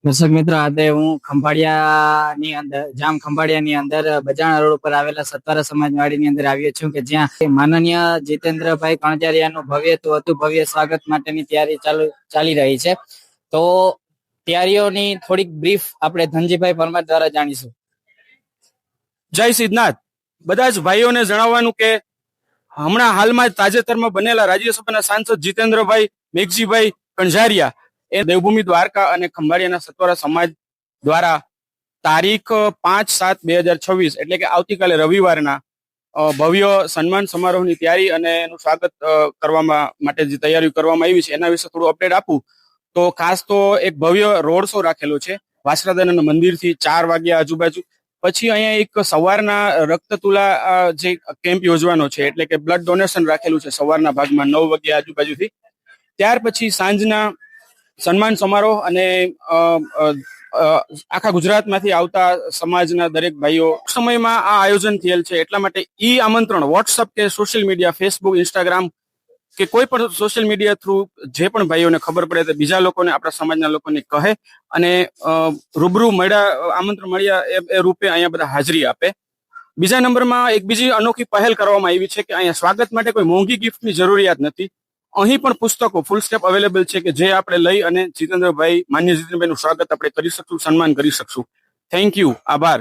દર્શક મિત્રો, આજે હું ખંભાળિયાની અંદર ખંભાળિયાની અંદર બજાણા રોડ ઉપર આવેલા સત્વારા સમાજવાડીની અંદર આવ્યો છું કે જ્યાં માનનીય જીતેન્દ્રભાઈ કણજારિયાનું ભવ્ય તો અતિ ભવ્ય સ્વાગત માટેની તૈયારી ચાલી રહી છે. તો તૈયારીઓની થોડીક બ્રીફ આપણે ધનજીભાઈ પરમાર દ્વારા જાણીશું. જય સિદ્ધનાથ. બધા જ ભાઈઓને જણાવવાનું કે હમણાં હાલમાં તાજેતરમાં બનેલા રાજ્યસભાના સાંસદ જીતેન્દ્રભાઈ મેઘજીભાઈ કણઝારિયા એ દેવભૂમિ દ્વારકા અને ખંભાળિયાના સત્વરા સમાજ દ્વારા તારીખ 5/7/2026 એટલે કે આવતીકાલે રવિવારના ભવ્ય સન્માન સમારોહની તૈયારી અને એનું સ્વાગત કરવામાં માટે જે તૈયારી કરવામાં આવી છે એના વિશે થોડું અપડેટ આપું તો ખાસ તો એક ભવ્ય રોડ શો રાખેલો છે વાસરાદાના મંદિરથી 4 વાગ્યા આજુબાજુ. પછી અહીંયા એક સવારના રક્તતુલા જે કેમ્પ યોજવાનો છે એટલે કે બ્લડ ડોનેશન રાખેલું છે સવારના ભાગમાં 9 વાગ્યા આજુબાજુથી. ત્યાર પછી સાંજના સન્માન સમારોહ અને આખા ગુજરાતમાંથી આવતા સમાજના દરેક ભાઈઓ સમયમાં આ આયોજન થયેલ છે. એટલા માટે ઈ આમંત્રણ વોટ્સઅપ કે સોશિયલ મીડિયા, ફેસબુક, ઇન્સ્ટાગ્રામ કે કોઈ પણ સોશિયલ મીડિયા થ્રુ જે પણ ભાઈઓને ખબર પડે તો બીજા લોકોને, આપણા સમાજના લોકોને કહે અને રૂબરૂ આમંત્રણ મળ્યા એ રૂપે અહીંયા બધા હાજરી આપે. બીજા નંબરમાં એક બીજી અનોખી પહેલ કરવામાં આવી છે કે અહીંયા સ્વાગત માટે કોઈ મોંઘી ગિફ્ટની જરૂરિયાત નથી. અહીં પણ પુસ્તકો ફૂલ સ્ટેપ અવેલેબલ છે કે જે આપણે લઈ અને માન્ય જીતેન્દ્રભાઈનું સ્વાગત આપણે કરી શકશું, સન્માન કરી શકશું. Thank you. આભાર.